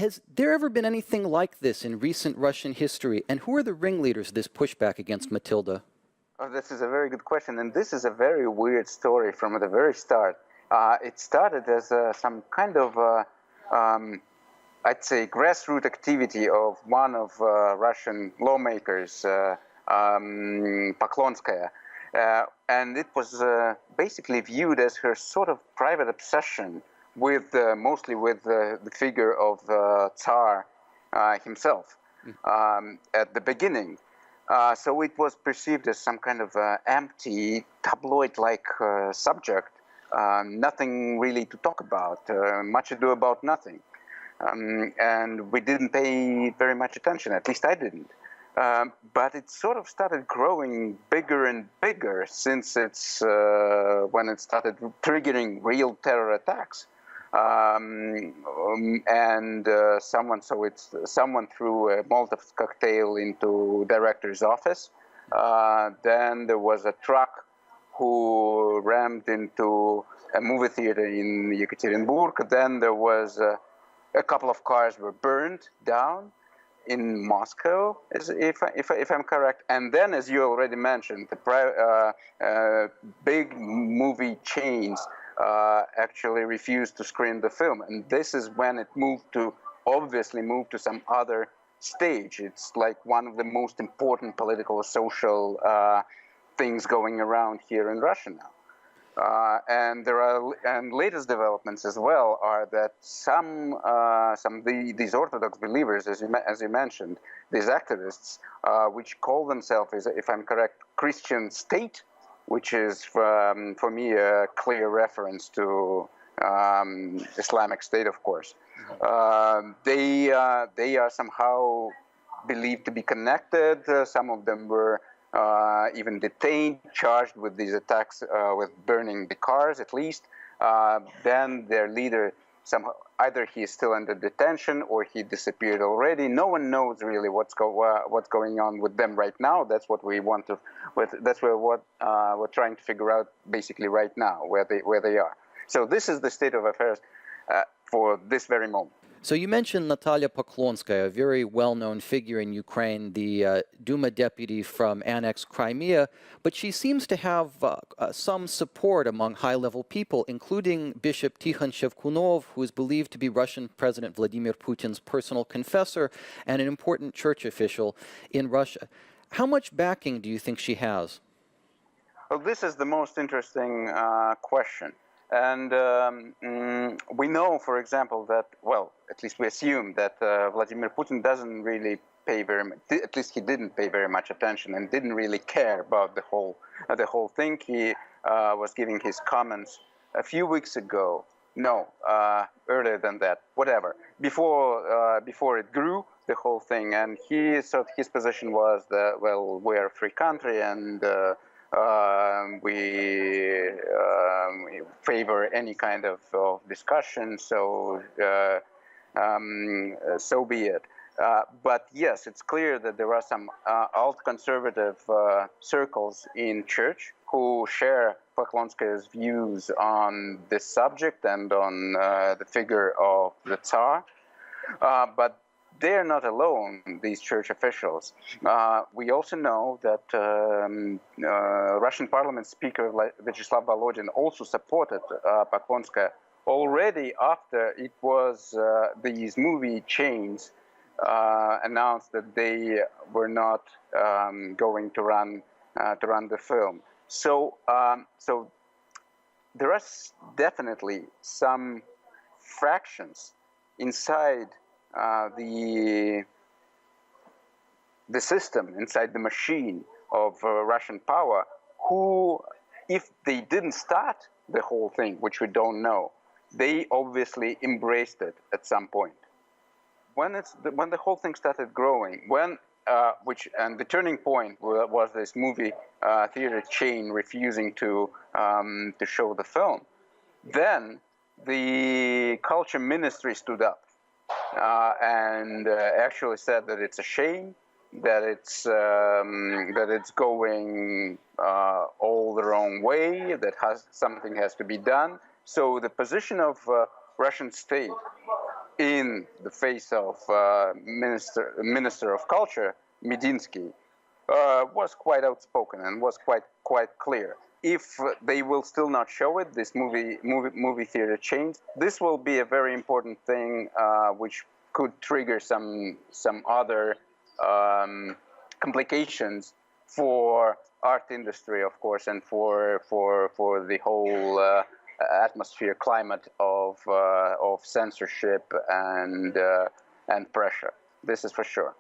Has there ever been anything like this in recent Russian history? And who are the ringleaders of this pushback against Matilda? Oh, this is a very good question, and this is a very weird story from the very start. It started as some kind of, I'd say, grassroots activity of one of Russian lawmakers, Poklonskaya, and it was basically viewed as her sort of private obsession with, mostly with the figure of the Tsar himself at the beginning. So it was perceived as some kind of empty, tabloid-like subject, nothing really to talk about, much ado about nothing. And we didn't pay very much attention, at least I didn't. But it sort of started growing bigger and bigger since it's when it started triggering real terror attacks. Someone threw a Molotov cocktail into director's office. Then there was a truck who rammed into a movie theater in Yekaterinburg. Then there was a couple of cars were burned down in Moscow, if I'm correct. And then, as you already mentioned, the big movie chains actually refused to screen the film, and this is when it obviously moved to some other stage. It's like one of the most important political, social things going around here in Russia now. And latest developments as well are that these Orthodox believers, as you mentioned, these activists, which call themselves, if I'm correct, Christian state, which is for me a clear reference to Islamic State, of course. They are somehow believed to be connected. Some of them were even detained, charged with these attacks, with burning the cars at least. Then their leader, somehow, either he is still under detention or he disappeared already. No one knows really what's going on with them right now. That's what we want to. That's what we're trying to figure out basically right now, where they are. So this is the state of affairs for this very moment. So you mentioned Natalia Poklonskaya, a very well-known figure in Ukraine, the Duma deputy from annexed Crimea, but she seems to have some support among high-level people, including Bishop Tikhon Shevkunov, who is believed to be Russian President Vladimir Putin's personal confessor and an important church official in Russia. How much backing do you think she has? Well, this is the most interesting question. And we know, for example, that, well, at least we assume that Vladimir Putin doesn't really pay very much, at least he didn't pay very much attention and didn't really care about the whole thing. He was giving his comments a few weeks ago. No, earlier than that, whatever. Before it grew, the whole thing, and his position was that, well, we're a free country and we favor any kind of discussion, so so be it. But yes, it's clear that there are some alt-conservative circles in church who share Poklonskaya's views on this subject and on the figure of the Tsar. But they're not alone, these church officials. We also know that Russian Parliament Speaker Vyacheslav Volodin also supported Poklonskaya already after it was these movie chains announced that they were not going to run the film. So so there are definitely some fractions inside the system, inside the machine of Russian power, who, if they didn't start the whole thing, which we don't know, they obviously embraced it at some point. When the whole thing started growing, and the turning point was this movie theater chain refusing to show the film, then the culture ministry stood up. And actually said that it's a shame, that it's going all the wrong way, that something has to be done. So the position of Russian state in the face of Minister of Culture, Medinsky, was quite outspoken and was quite clear. If they will still not show it, this movie theater chains, this will be a very important thing, which could trigger some other complications for art industry, of course, and for the whole atmosphere, climate of censorship and pressure. This is for sure.